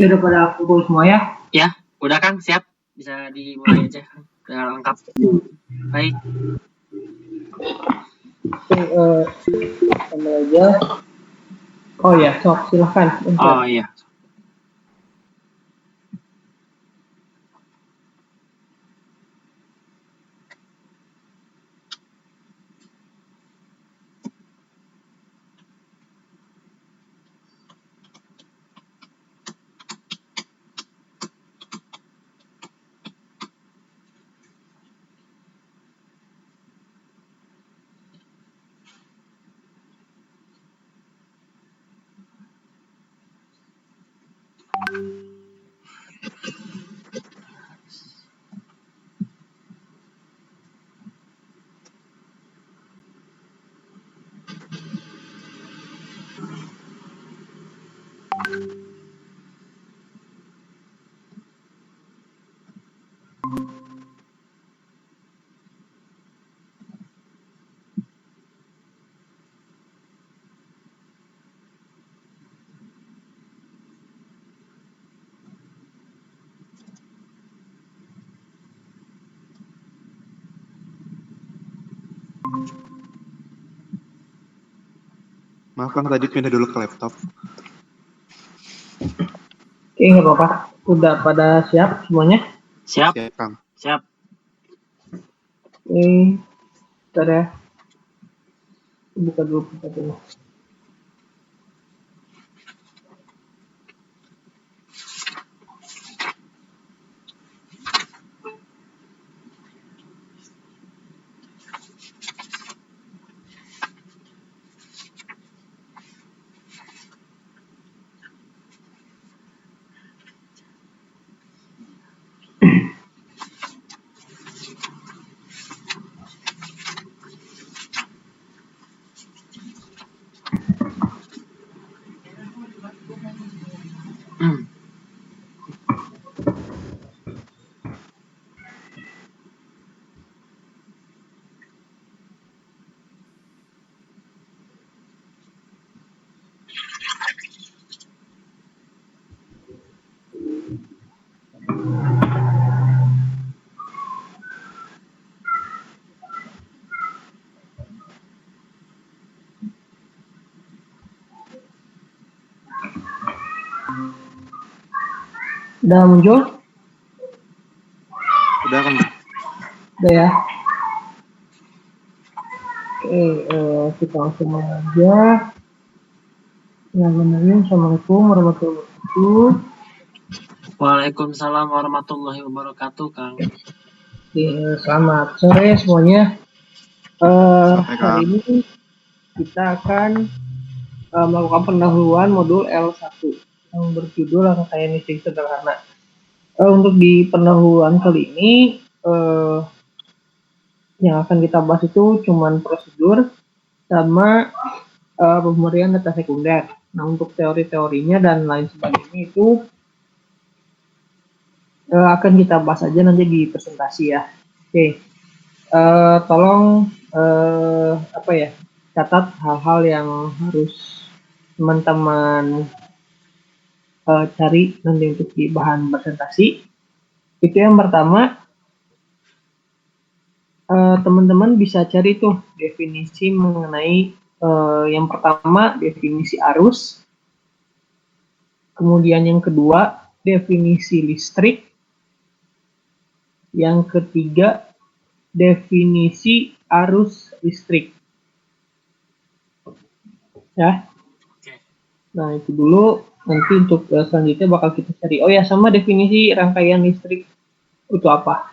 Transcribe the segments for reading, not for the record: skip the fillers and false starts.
Ya udah pada kumpul semua ya? Ya, udah Kang, siap. Bisa dimulai aja. Udah lengkap. Baik. Sama aja. Oh ya, sok silahkan. Oh iya. Maaf Kang, tadi pindah dulu ke laptop. Oke, nggak apa-apa. Udah pada siap semuanya? Siap. Siap Kang. Siap. Oke, bentar ya. Buka dulu. Udah muncul? Udah Kang. Udah ya. Oke, kita langsung aja. Ya, benernya. Assalamualaikum warahmatullahi wabarakatuh. Waalaikumsalam warahmatullahi wabarakatuh, Kang. Oke, selamat sore semuanya. Hari ini kita akan melakukan pendahuluan modul L1 yang berjudul rangkaian listrik sederhana. Untuk di pendahuluan kali ini yang akan kita bahas itu cuman prosedur sama pemberian data sekunder. Nah, untuk teori-teorinya dan lain sebagainya itu akan kita bahas aja nanti di presentasi ya. Oke, tolong catat hal-hal yang harus teman-teman cari nanti untuk di bahan presentasi. Itu yang pertama, teman-teman bisa cari tuh definisi mengenai yang pertama definisi arus, kemudian yang kedua definisi listrik, yang ketiga definisi arus listrik. Ya. Nah, itu dulu. Nanti untuk selanjutnya bakal kita cari. Oh ya, sama definisi rangkaian listrik itu apa?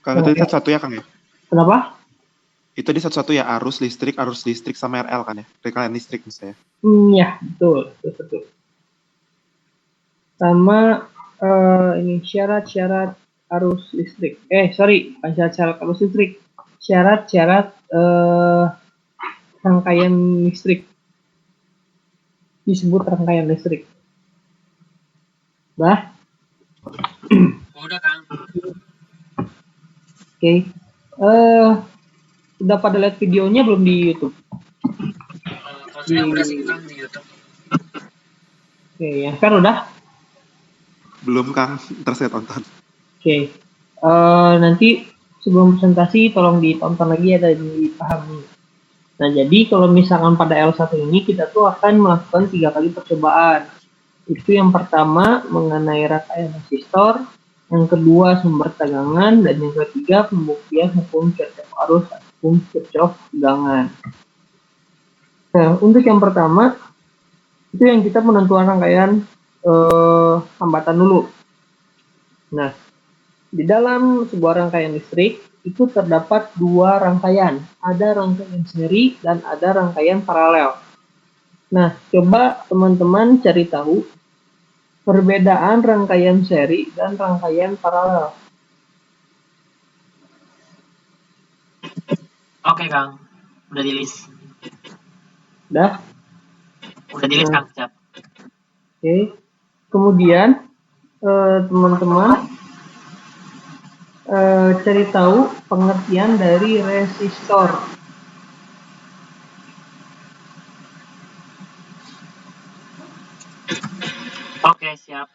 Kang, itu satu ya Kang ya? Kenapa? Itu di satu-satu ya, arus listrik sama RL kan ya? Rangkaian listrik misalnya. Ya, betul. Sama ini syarat-syarat arus listrik. Bukan syarat-syarat arus listrik. Syarat-syarat rangkaian listrik. Disebut rangkaian listrik. Udah? Udah, Kang. Oke. Udah pada lihat videonya belum di YouTube? Kalau saya udah sih Kang di YouTube. Oke, yang kan udah. Belum Kang, ntar saya tonton. Oke. Nanti sebelum presentasi tolong ditonton lagi ya dan dipahami. Nah, jadi kalau misalkan pada L1 ini kita tuh akan melakukan 3 kali percobaan. Itu yang pertama mengenai rangkaian resistor, yang kedua sumber tegangan, dan yang ketiga pembuktian hukum Kirchhoff arus atau hukum Kirchhoff tegangan. Nah, untuk yang pertama itu yang kita menentukan rangkaian hambatan dulu. Nah, di dalam sebuah rangkaian listrik itu terdapat 2 rangkaian. Ada rangkaian seri dan ada rangkaian paralel. Nah, coba teman-teman cari tahu perbedaan rangkaian seri dan rangkaian paralel. Oke, Kang. Udah di list. Dah? Udah di list, Kang. Siap. Oke. Kemudian teman-teman cari tahu pengertian dari resistor. Oke, siap.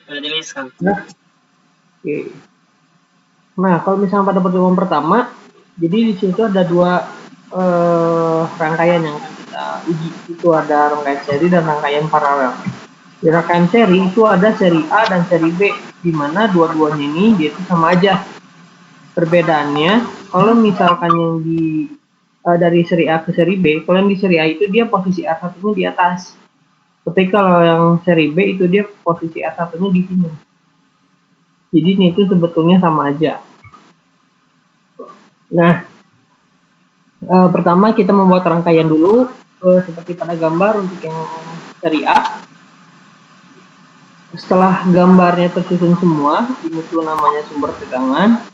Udah di list, Kang. Nah, oke. Nah, kalau misalnya pada pertemuan pertama, jadi di situ ada 2 rangkaian yang akan kita uji. Itu ada rangkaian seri dan rangkaian paralel. Di rangkaian seri itu ada seri A dan seri B, di mana dua-duanya ini dia itu sama aja. Perbedaannya, kalau misalkan yang dari seri A ke seri B, kalau yang di seri A itu dia posisi A1-nya di atas. Tapi kalau yang seri B itu dia posisi A1-nya di sini. Jadi ini itu sebetulnya sama aja. Nah, pertama kita membuat rangkaian dulu, seperti pada gambar untuk yang seri A. Setelah gambarnya tersusun semua, ini tuh namanya sumber tegangan,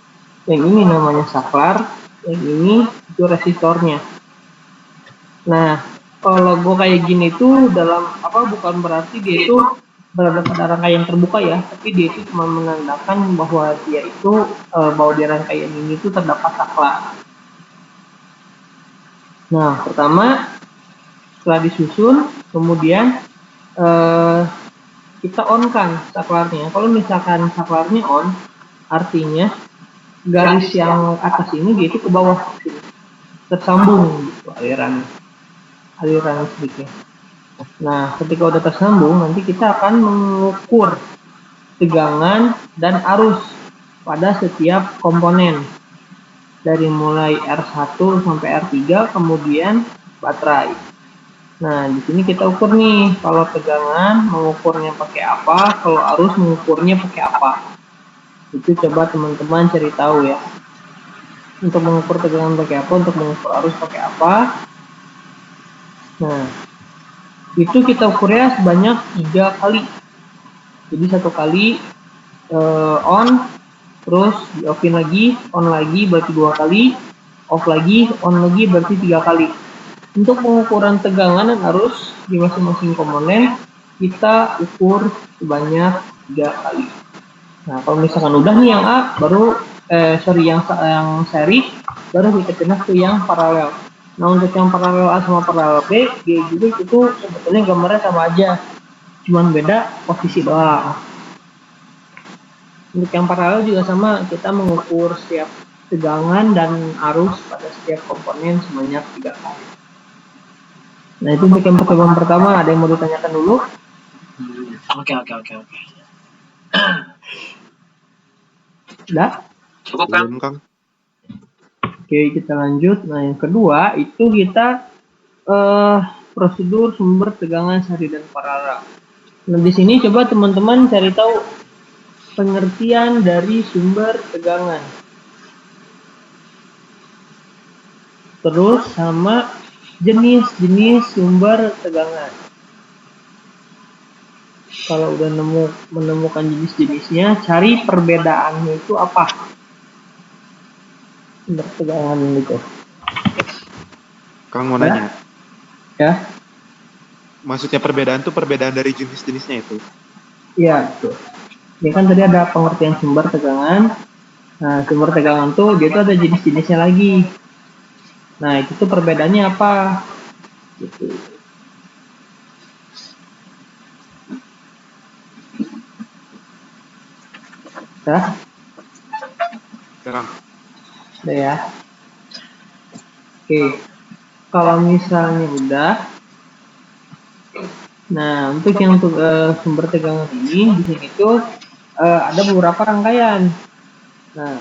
yang ini namanya saklar, yang ini itu resistornya. Nah, kalau logo kayak gini tuh dalam bukan berarti dia itu berada pada rangkaian terbuka ya, tapi dia itu cuma menandakan bahwa dia itu bahwa di rangkaian ini tuh terdapat saklar. Nah, pertama setelah disusun, kemudian kita on kan saklarnya. Kalau misalkan saklarnya on, artinya garis yang atas ini dia itu ke bawah tersambung gitu aliran listriknya. Nah, ketika udah tersambung, nanti kita akan mengukur tegangan dan arus pada setiap komponen dari mulai R1 sampai R3, kemudian baterai. Nah, di sini kita ukur nih, kalau tegangan mengukurnya pakai apa, kalau arus mengukurnya pakai apa. Itu coba teman-teman cari tahu ya. Untuk mengukur tegangan pakai apa, untuk mengukur arus pakai apa. Nah, itu kita ukurnya sebanyak 3 kali. Jadi 1 kali on, terus di offin lagi, on lagi berarti 2 kali, off lagi, on lagi berarti 3 kali. Untuk pengukuran tegangan dan arus di masing-masing komponen kita ukur sebanyak 3 kali. Nah, kalau misalkan udah nih yang A, baru yang seri, baru kita pindah ke yang paralel. Nah, untuk yang paralel A sama paralel B, G juga itu sebetulnya gambarnya sama aja, cuman beda posisi doang. Untuk yang paralel juga sama, kita mengukur setiap tegangan dan arus pada setiap komponen sebanyak 3 kali. Nah, itu untuk yang pertemuan pertama. Ada yang mau ditanyakan dulu? Oke. Udah? Cukup, Kang. Belum Kang. Oke, kita lanjut. Nah, yang kedua itu kita prosedur sumber tegangan seri dan paralel. Nah, di sini coba teman-teman cari tahu pengertian dari sumber tegangan. Terus sama jenis-jenis sumber tegangan. Kalau udah menemukan jenis-jenisnya, cari perbedaannya itu apa. Sumber tegangan itu. Kang mau nanya. Ya. Maksudnya perbedaan tuh perbedaan dari jenis-jenisnya itu? Iya, betul. Ini kan tadi ada pengertian sumber tegangan. Nah, sumber tegangan tuh dia tuh ada jenis-jenisnya lagi. Nah, itu tuh perbedaannya apa? Gitu. Dah, Sekarang. udah ya. Oke, kalau misalnya udah, nah untuk yang sumber tegangan ini di sini tuh ada beberapa rangkaian. Nah,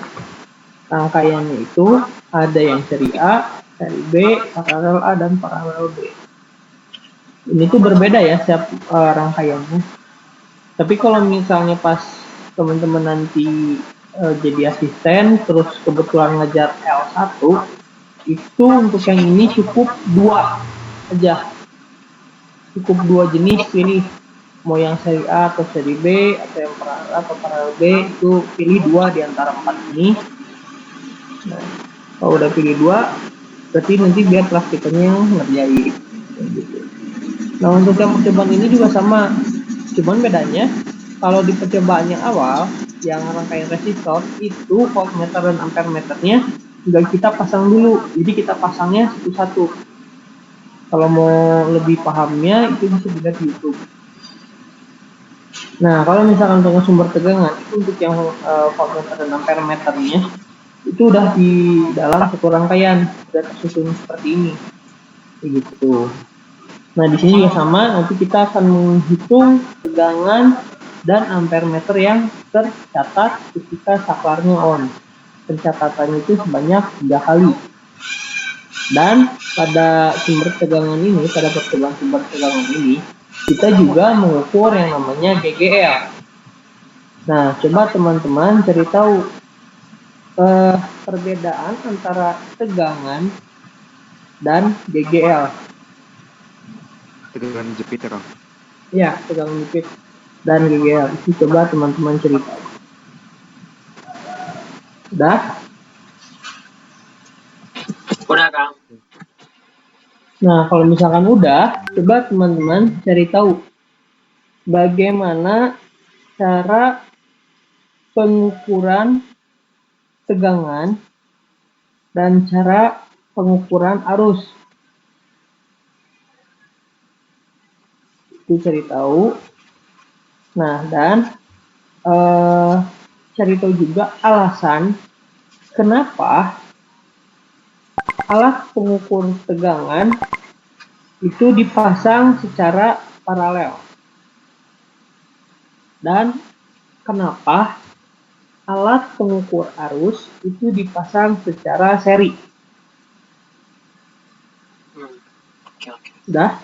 rangkaiannya itu ada yang seri A, seri B, paralel A, dan paralel B. Ini tuh berbeda ya setiap rangkaiannya. Tapi kalau misalnya pas teman-teman nanti jadi asisten, terus kebetulan ngejar L1, itu untuk yang ini cukup 2 aja. Cukup 2 jenis pilih. Mau yang seri A atau seri B, atau yang paralel A atau paralel B, itu pilih 2 di antara 4 ini. Nah, kalau udah pilih 2, berarti nanti biar praktikannya ngerjain. Gitu. Nah, untuk yang percobaan ini juga sama. Cuman bedanya, kalau di percobaan yang awal, yang rangkaian resistor, itu voltmeter dan ampermeternya nggak kita pasang dulu. Jadi kita pasangnya satu-satu. Kalau mau lebih pahamnya, itu bisa dilihat di YouTube. Nah, kalau misalkan dengan sumber tegangan, itu untuk yang voltmeter dan ampermeternya, itu udah di dalam satu rangkaian, udah tersusun seperti ini. Begitu. Nah, di sini juga sama, nanti kita akan menghitung tegangan dan ampermeter yang tercatat ketika saklarnya on. Pencatatannya itu sebanyak 3 kali. Dan pada sumber tegangan ini, pada percobaan sumber tegangan ini, kita juga mengukur yang namanya GGL. Nah, coba teman-teman cari tahu perbedaan antara tegangan dan GGL. Tegangan jepit ya, Kang. Ya, tegangan jepit dan GGL. Itu coba teman-teman cerita. Udah? Udah, Kang. Nah, kalau misalkan udah, coba teman-teman cari tahu bagaimana cara pengukuran tegangan dan cara pengukuran arus. Itu cari tahu. Nah, dan cari tahu juga alasan kenapa alat pengukur tegangan itu dipasang secara paralel. Dan kenapa alat pengukur arus itu dipasang secara seri. Oke. Udah?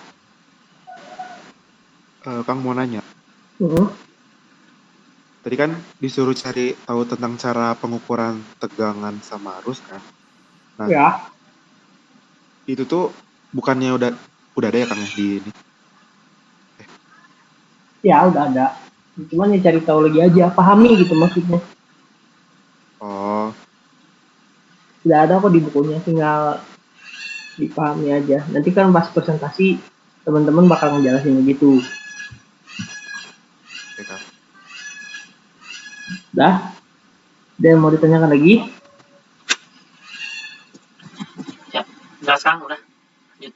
Kang mau nanya. Hmm. Tadi kan disuruh cari tahu tentang cara pengukuran tegangan sama arus kan. Nah, Ya. itu tuh bukannya udah ada ya Kang ya di ini? Ya, udah ada. Cuman ya cari tahu lagi aja, pahami gitu maksudnya. Oh, Udah ada kok di bukunya, tinggal dipahami aja. Nanti kan pas presentasi teman-teman bakal ngejelasin gitu. oke Kang. Udah? Dan mau ditanyakan lagi? Ya, jelas, Kang. Udah. Lanjut.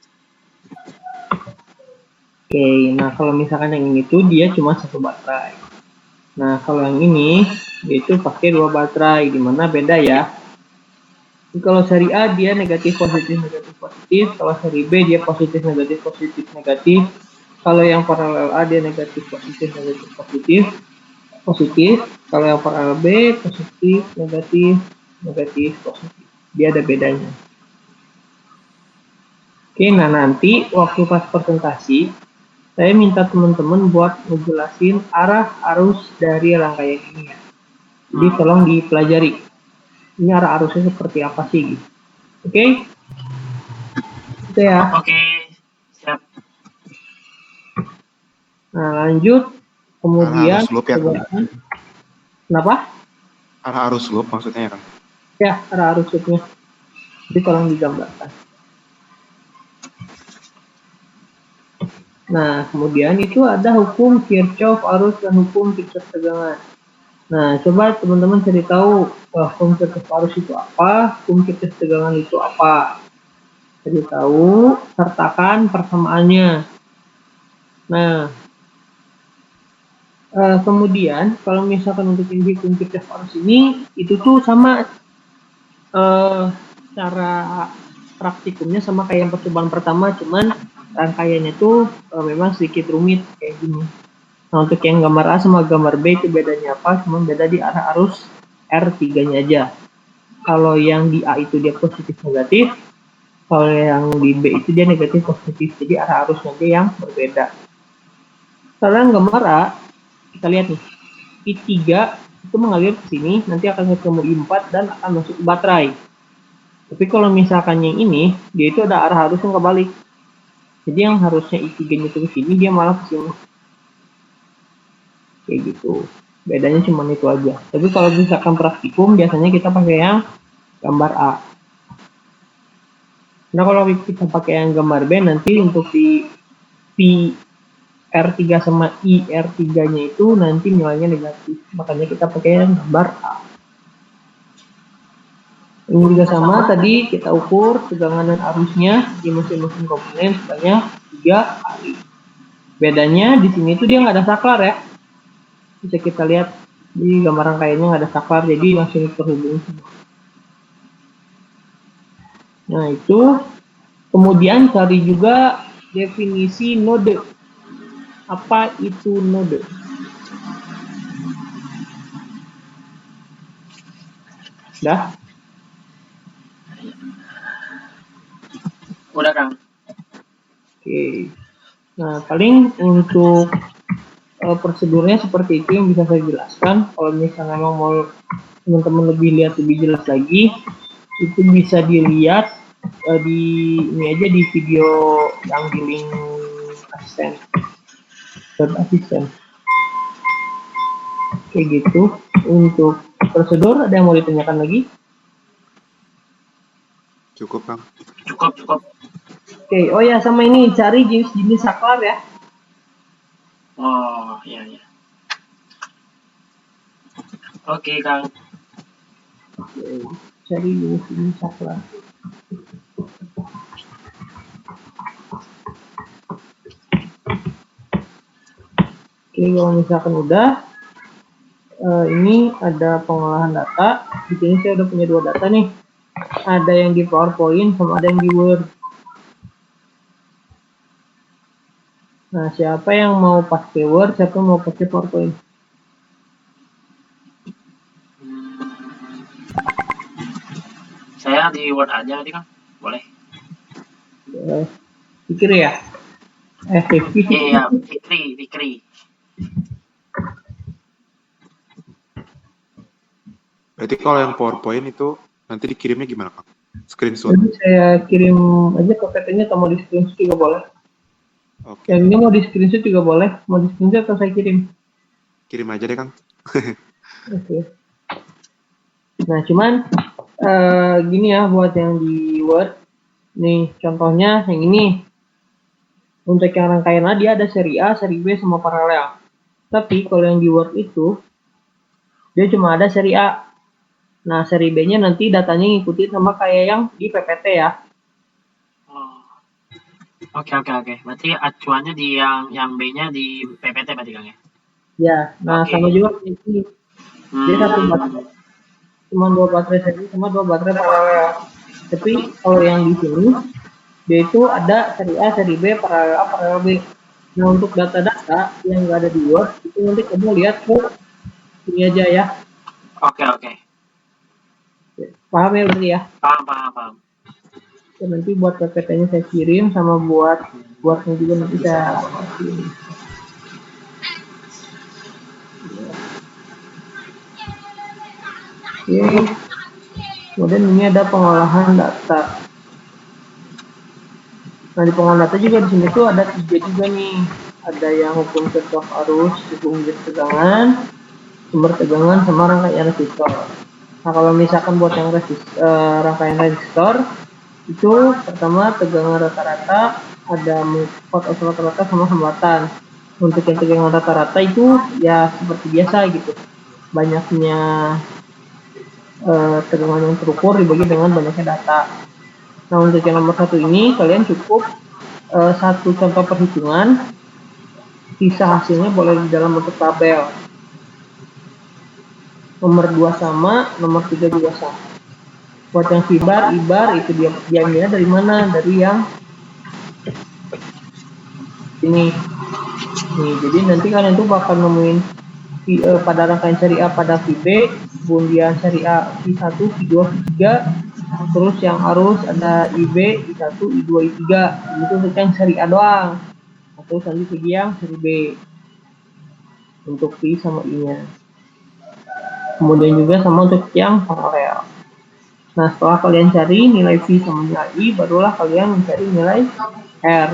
Oke, nah kalau misalkan yang ini tuh dia cuma 1 baterai. Nah, kalau yang ini dia itu pakai 2 baterai, gimana beda ya? Kalau seri A dia negatif positif negatif positif, kalau seri B dia positif negatif positif negatif. Kalau yang paralel A dia negatif positif negatif positif positif. Kalau yang paralel B positif negatif negatif positif. Dia ada bedanya. Oke, nah nanti waktu pas presentasi saya minta teman-teman buat ngejelasin arah arus dari rangkaian ini ya. Jadi tolong dipelajari. Ini arah arusnya seperti apa sih gitu. Oke? Itu ya. Oke. Siap. Nah, lanjut. Kemudian Arus loop ya, Kang? Kenapa? Arah arus loop maksudnya ya Kang? Ya, arah arus loopnya. Jadi tolong digambarkan. Nah, kemudian itu ada hukum Kirchhoff arus dan hukum Kirchhoff tegangan. Nah, coba teman-teman cari tahu hukum Kirchhoff arus itu apa, hukum Kirchhoff tegangan itu apa. Cari tahu, sertakan persamaannya. Nah, Kemudian kalau misalkan untuk yang dihitung Kirchhoff arus ini itu tuh sama cara praktikumnya sama kayak yang percobaan pertama, cuman rangkaiannya tuh memang sedikit rumit kayak gini. Nah, untuk yang gambar A sama gambar B itu bedanya apa? Cuma beda di arah arus R3-nya aja. Kalau yang di A itu dia positif negatif, kalau yang di B itu dia negatif positif. Jadi arah arusnya dia yang berbeda. Kalau yang gambar A, kita lihat nih, I3 itu mengalir ke sini, nanti akan ketemu I4 dan akan masuk ke baterai. Tapi kalau misalkan yang ini, dia itu ada arah arus yang kebalik. Jadi yang harusnya I3-nya itu ke sini, dia malah ke sini. Kayak gitu. Bedanya cuma itu aja. Tapi kalau misalkan praktikum, biasanya kita pakai yang gambar A. Nah, kalau kita pakai yang gambar B, nanti untuk di R3 sama IR3-nya itu nanti nilainya negatif. Makanya kita pakai yang gambar A. Ini juga sama, tadi kita ukur tegangan dan arusnya di masing-masing komponen sebanyak 3 kali. Bedanya di sini tuh dia nggak ada saklar ya. Bisa kita lihat di gambar rangkaiannya nggak ada saklar, jadi langsung terhubung semua. Nah itu, kemudian cari juga definisi node. Apa itu node? Dah? Udah, Kang. Oke. Nah, paling untuk prosedurnya seperti itu yang bisa saya jelaskan. Kalau misalnya memang mau teman-teman lihat lebih jelas lagi, itu bisa dilihat di ini aja di video yang di link asisten. Kayak gitu. Untuk prosedur ada yang mau ditanyakan lagi? Cukup, Kang. Cukup. Oke, oh ya sama ini cari jenis saklar ya. Oh, iya. Oke, Kang. Oke, cari jenis saklar. Oke, kalau misalkan udah, ini ada pengolahan data. Di sini saya udah punya 2 data nih. Ada yang di PowerPoint sama ada yang di Word. Nah, siapa yang mau pakai Word, siapa yang mau pakai PowerPoint? Saya di Word aja nanti, Kang. Boleh. Pikir ya? Iya, Fikri. Berarti kalau yang PowerPoint itu nanti dikirimnya gimana, Kang? Screenshot? Jadi saya kirim aja PPT-nya atau mau di screenshot juga boleh. Oke. Yang ini mau di screenshot juga boleh. Mau di screenshot atau saya kirim? Kirim aja deh, Kang. Oke. Nah, cuman gini ya buat yang di Word. Nih, contohnya yang ini. Untuk yang rangkaian A, dia ada seri A, seri B, sama paralel. Tapi kalau yang di Word itu, dia cuma ada seri A. Nah, seri B-nya nanti datanya ngikutin sama kayak yang di PPT ya. Oh. Oke. Berarti acuannya di yang B-nya di PPT berarti, Kang ya? Ya, nah Oke. sama juga kayak ini. Dia satu baterai, cuma 2 baterai saja sama 2 baterai paralel. Tapi kalau yang di sini, dia itu ada seri A, seri B, paralel A, paralel B. Nah, untuk data-data yang nggak ada di Word, itu nanti kamu lihat ke sini aja ya. Oke. Paham ya berarti ya? Paham. Ya, nanti buat PPT-nya saya kirim, sama buat Word-nya juga nanti saya kirim. Oke. Kemudian ini ada pengolahan data. Nah, di pengolahan data juga di sini tuh ada 3 juga nih. Ada yang hukum Kirchhoff arus, hukum tegangan, sumber tegangan, sama rangkaian resistor. Nah, kalau misalkan buat yang rangkaian resistor, itu pertama tegangan rata-rata, ada pot rata-rata sama hambatan. Untuk yang tegangan rata-rata itu ya seperti biasa gitu. Banyaknya tegangan yang terukur dibagi dengan banyaknya data. Nah, untuk yang nomor 1 ini kalian cukup 1 contoh perhitungan sisa hasilnya boleh di dalam bentuk tabel. Nomor 2 sama, nomor 3 juga sama. Buat yang ibar itu dia diambilnya dari mana? Dari yang ini. Nih, jadi nanti kalian tuh bakal nemuin pada rangkaian seri A pada VB, kemudian seri A I1, I2, I3, terus yang arus ada IB, I1, I2, I3. Itu untuk yang seri A doang. Atau nanti pergi yang seri B untuk I sama I-nya. Kemudian juga sama untuk yang paralel. Nah, setelah kalian cari nilai V sama nilai I, barulah kalian mencari nilai R.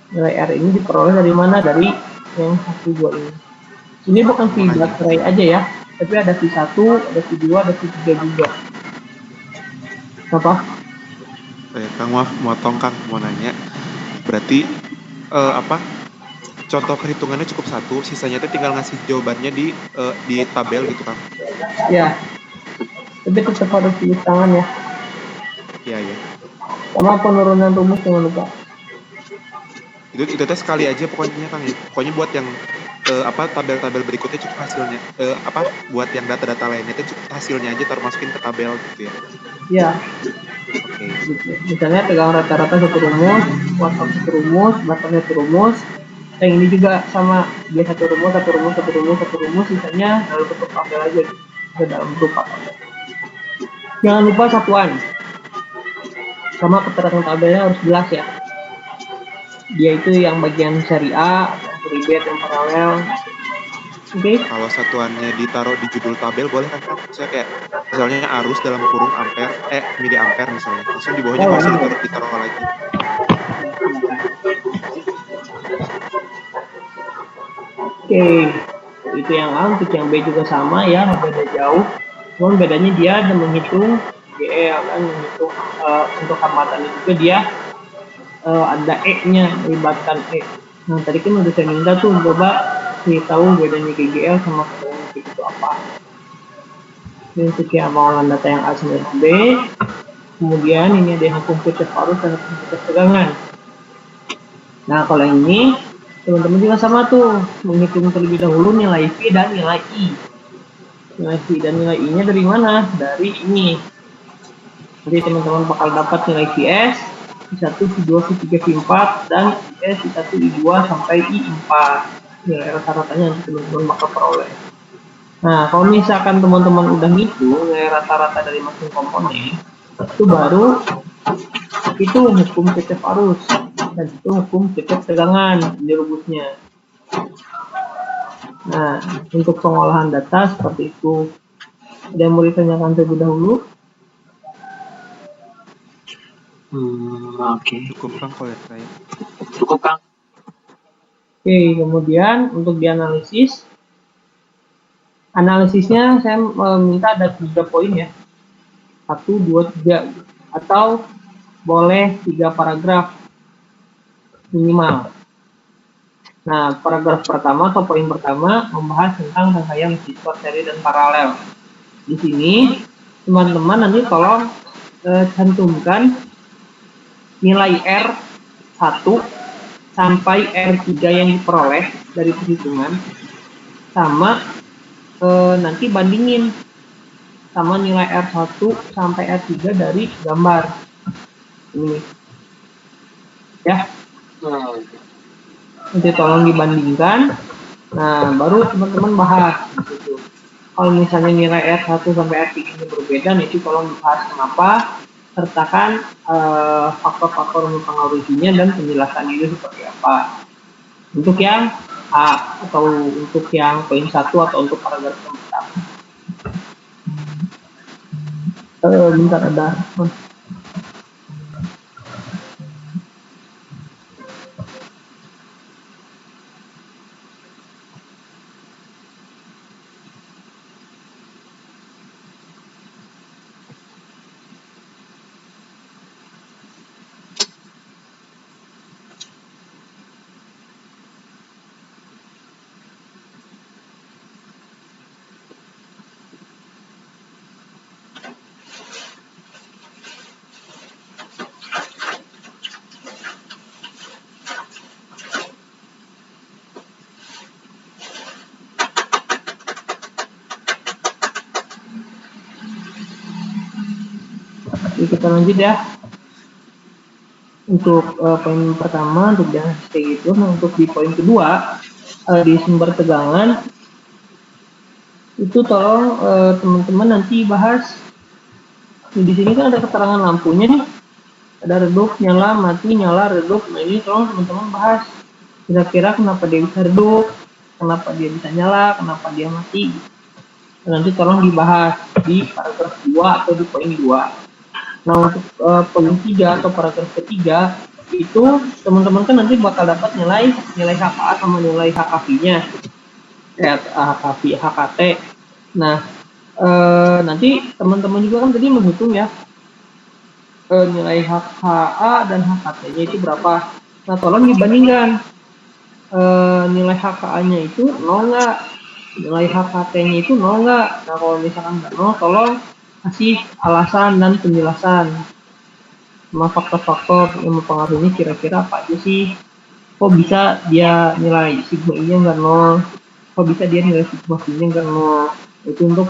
Nilai R ini diperoleh dari mana? Dari yang 1, 2 ini. Ini bukan V baterai aja ya, tapi ada V1, ada V2, ada V3 juga. Apa? Kang, maaf, motong Kang, mau nanya. Berarti contoh perhitungannya cukup satu, sisanya itu tinggal ngasih jawabannya di tabel gitu Kang. Ya, tapi tetap harus tulis tangan ya. Iya. Sama penurunan rumus jangan lupa. Itu sekali aja pokoknya Kang ya. Pokoknya buat yang tabel-tabel berikutnya cukup hasilnya. Buat yang data-data lainnya itu cukup hasilnya aja masukin ke tabel gitu ya. Ya. Oke. Gitu. Misalnya pegang rata-rata satu rumus, WhatsApp satu rumus, bahkan satu rumus. Yang ini juga sama, dia satu rumus, sisanya dalam bentuk tabel aja gitu. Dalam bentuk tabel. Jangan lupa satuan. Sama keterangan tabelnya harus jelas ya. Dia itu yang bagian seri A, seri B, yang paralel. Oke. Kalau satuannya ditaruh di judul tabel boleh kan Kang? Misalnya arus dalam kurung ampere, mili ampere misalnya. Langsung di bawahnya nggak usah ditaruh lagi. Oke. Itu yang A, untuk yang B juga sama ya, beda jauh. Cuman bedanya dia ada menghitung GE kan, menghitung untuk hambatan juga dia ada E-nya, melibatkan E. Nah, tadi kan udah saya minta tuh coba tahu bedanya GGL sama bedanya itu apa. Ini untuk yang pengelolaan data yang A sama yang B. Kemudian ini ada yang hukum Kirchhoff arus dan hukum Kirchhoff tegangan. Nah, kalau ini teman-teman juga sama tuh, menghitung terlebih dahulu nilai V dan nilai I. Nilai V dan nilai I-nya dari mana? Dari ini. Jadi teman-teman bakal dapat nilai VS, I1, I2, I3, I4, dan IS, I1, I2, sampai I4. Nilai rata-ratanya yang teman-teman bakal peroleh. Nah, kalau misalkan teman-teman udah ngitung nilai rata-rata dari masing komponen, itu baru itu hukum Kirchhoff arus, dan itu hukum Kirchhoff tegangan di rumusnya. Nah, untuk pengolahan data seperti itu. Ada yang mau ditanyakan terlebih dahulu? Oke. Cukup Kang kalau ya saya. Cukup Kang. Oke, kemudian untuk dianalisis, analisisnya saya minta ada 3 poin ya. 1, 2, 3. Atau boleh 3 paragraf minimal. Nah, paragraf pertama atau poin pertama membahas tentang rangkaian siswa seri dan paralel. Di sini, teman-teman nanti tolong cantumkan nilai R1 sampai R3 yang diperoleh dari perhitungan, sama nanti bandingin sama nilai R1 sampai R3 dari gambar ini ya. Nanti tolong dibandingkan. Nah, baru teman-teman bahas gitu. Kalau misalnya nilai R1 sampai R3 ini berbeda, nanti tolong dibahas kenapa, sertakan faktor-faktor mempengaruhinya dan penjelasan itu seperti apa. Untuk yang A atau untuk yang poin 1 atau untuk paragraf yang pertama. Bentar ada. kita lanjut ya. Untuk poin pertama untuk jangan kayak gitu. Nah, untuk di poin kedua di sumber tegangan itu tolong teman-teman nanti bahas. Di sini kan ada keterangan lampunya nih, ada redup, nyala, mati, nyala, redup. Nah ini tolong teman-teman bahas kira-kira kenapa dia bisa redup, kenapa dia bisa nyala, kenapa dia mati. Nanti tolong dibahas di paragraf 2 atau di poin 2. Nah untuk poin 3 atau paragraf ketiga itu teman-teman kan nanti bakal dapat nilai HKA sama nilai HKV-nya, HKT. Nah nanti teman-teman juga kan tadi menghitung ya nilai HKA dan HKT-nya itu berapa. Nah tolong dibandingkan nilai HKA-nya itu 0 nggak, nilai HKT-nya itu 0 nggak. Nah kalau misalkan nggak 0, tolong kasih alasan dan penjelasan sama faktor-faktor yang mempengaruhi kira-kira apa aja sih. Kok bisa dia nilai sigma I-nya nggak 0, kok bisa dia nilai sigma V-nya nggak 0. Itu untuk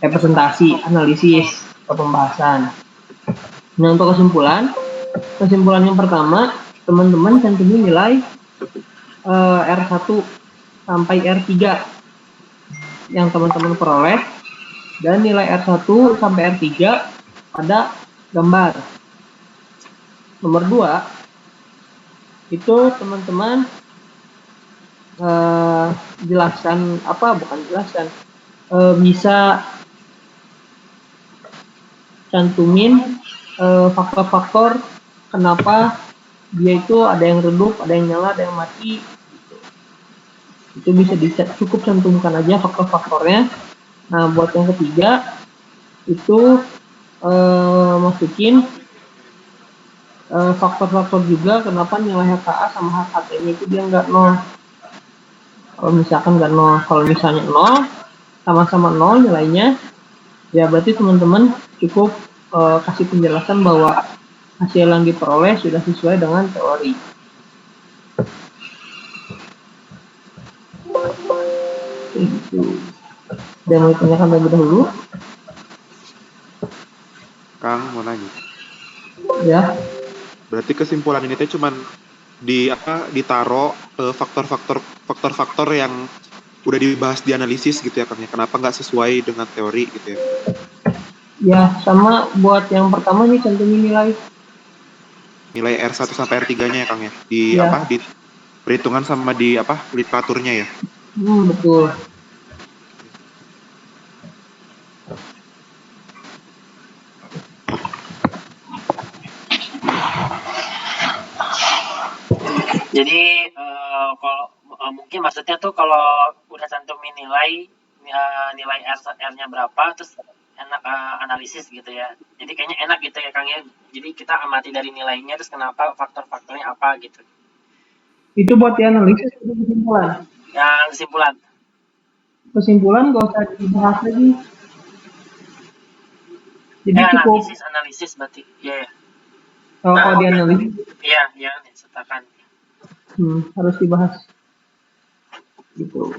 presentasi, analisis, atau pembahasan. Nah untuk kesimpulan yang pertama, teman-teman cantumin nilai R1 sampai R3 yang teman-teman peroleh, dan nilai R1 sampai R3 ada gambar. Nomor 2 itu teman-teman bisa cantumin faktor-faktor kenapa dia itu ada yang redup, ada yang nyala, ada yang mati. Itu bisa cukup cantumkan aja faktor-faktornya. Nah buat yang ketiga itu masukin faktor-faktor juga kenapa nilai HKA sama HKT-nya itu dia nggak 0. Kalau misalkan nggak 0, kalau misalnya 0 sama-sama 0 nilainya, ya berarti teman-teman cukup kasih penjelasan bahwa hasil yang diperoleh sudah sesuai dengan teori. Itu. Dan mau ditanyakan terlebih dahulu? Kang mau nanya. Ya. Berarti kesimpulan ini teh cuman ditaruh faktor-faktor yang udah dibahas di analisis gitu ya Kang ya. Kenapa nggak sesuai dengan teori gitu ya? Ya, sama buat yang pertama nih cantumin nilai R1 sampai R3-nya ya Kang ya. Di perhitungan sama di literaturnya ya. Betul. Jadi kalau mungkin maksudnya tuh kalau udah cantumin nilai R-nya berapa, terus enak analisis gitu ya. Jadi kayaknya enak gitu ya Kang ya. Jadi kita amati dari nilainya, terus kenapa faktor-faktornya apa gitu. Itu buat analisis atau kesimpulan? Yang kesimpulan. Kesimpulan gak usah dibahas lagi. Jadi cukup. Analisis berarti. Iya. Kalau dianalisis. Iya, sertakan. Harus dibahas. Gitu.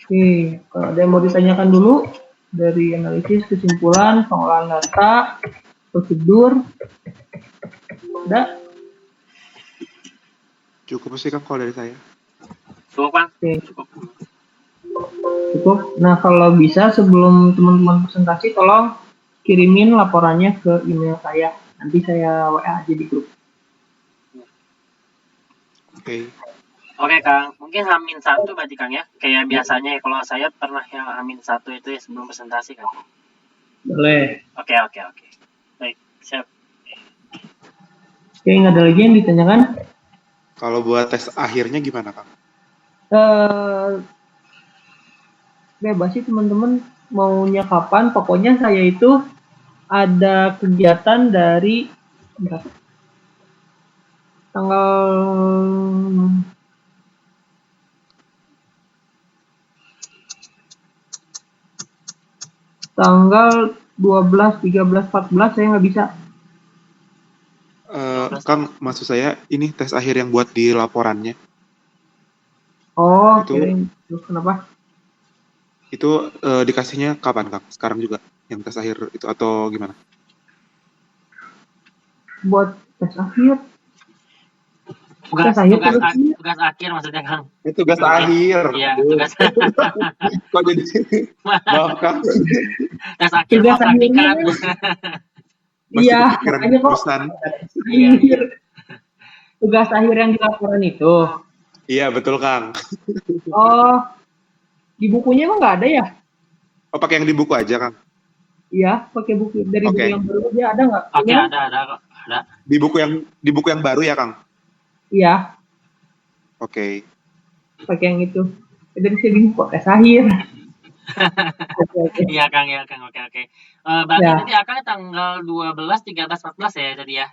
Oke, kalau ada yang mau ditanyakan dulu dari analisis, kesimpulan, pengolahan data, prosedur, ada? Cukup sih Kang kalau dari saya. Cukup Kang? Oke. Cukup. Nah kalau bisa sebelum teman-teman presentasi, tolong kirimin laporannya ke email saya. Nanti saya WA aja di grup. Oke. Oke Kang, mungkin H-1 berarti Kang ya? Kayak biasanya ya, kalau saya pernah yang H-1 itu ya sebelum presentasi Kang. Boleh. Oke. Baik, siap. Oke, nggak ada lagi yang ditanyakan? Kalau buat tes akhirnya gimana Kang? Bebas sih teman-teman maunya kapan. Pokoknya saya itu ada kegiatan dari tanggal 12, 13, 14 saya nggak bisa. Kang, maksud saya ini tes akhir yang buat di laporannya. Oh, itu kenapa? Itu dikasihnya kapan, Kang? Sekarang juga yang tes akhir itu atau gimana? Buat tes akhir. Tugas Tes akhir tugas terus sih. tugas akhir maksudnya Kang. Itu tugas Mungkin. akhir. Iya, Aduh. tugas Kok jadi maaf, Kang. tes akhir Tugas mah praktikan. akhirnya. Masih Iya, kepikiran makanya kok jurusan. Iya. akhir. Tugas akhir yang di laporan itu. Iya, betul, Kang. Oh, di bukunya emang nggak ada ya? Oh, pakai yang di buku aja, Kang. Iya, pakai buku dari buku Oke. yang baru aja ada nggak? Oke, Iya. ada kok. Ada. Di buku yang baru ya, Kang? Iya, Oke. pakai yang itu. Dari saya bingung kok tes akhir. Oke. Iya Kang, ya Kang. Oke. Berarti Ya. tadi Akang tanggal 12, 13, 14 ya tadi ya.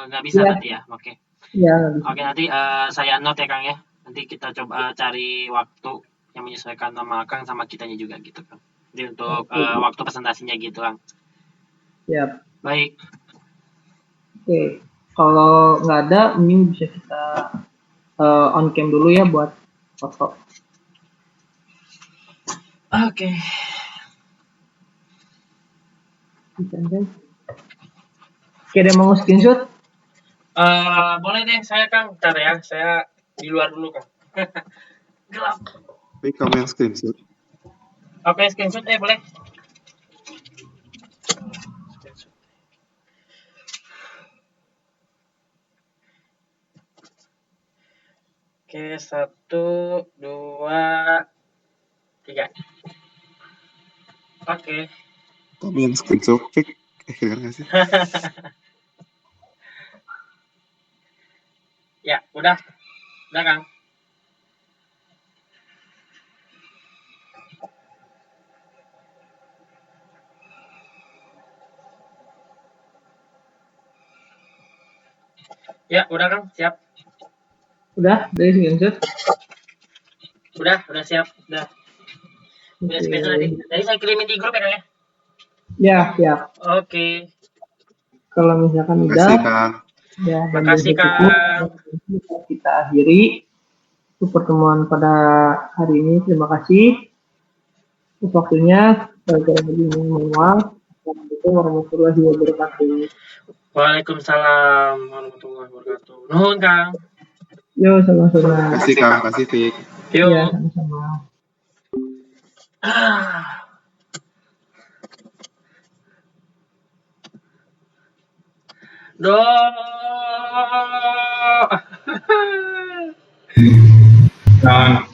Nggak bisa Iya. berarti ya. Oke. Iya, nggak bisa. Oke, nanti saya note ya Kang ya. Nanti kita coba cari waktu yang menyesuaikan sama Kang sama kitanya juga gitu Kang. Jadi untuk waktu presentasinya gitu Kang. Siap. Baik. Oke. Kalau nggak ada, mending bisa kita on cam dulu ya buat foto. Oke. Bisa aja. Oke, ada yang mau screenshot? Boleh deh saya Kang. Ntar ya, saya di luar dulu Kang. Gelap. Baik, kamu yang screenshot. Oke, screenshot boleh. Oke, 1, 2, 3. Oke. Kamu yang screenshot, Fik. Kedengeran nggak sih? Ya, udah. Udah, Kang. Ya, udah, Kang. Siap. Udah, dari screenshot. Udah siap. Udah screenshot tadi. Jadi saya kirimin di grup ya, Kang ya? Ya, siap. Oke. Kalau misalkan Terima kasih, udah, Kang. ya, Makasih, Kang. kita akhiri untuk pertemuan pada hari ini. Terima kasih untuk waktunya. Belajar lebih manual. Assalamualaikum warahmatullahi wabarakatuh. Waalaikumsalam warahmatullahi wabarakatuh. Nuhun, Kang. Yo, sama-sama. Terima kasih, Kang. Terima kasih, Fik. Yuk. Ya, sama-sama. Doh.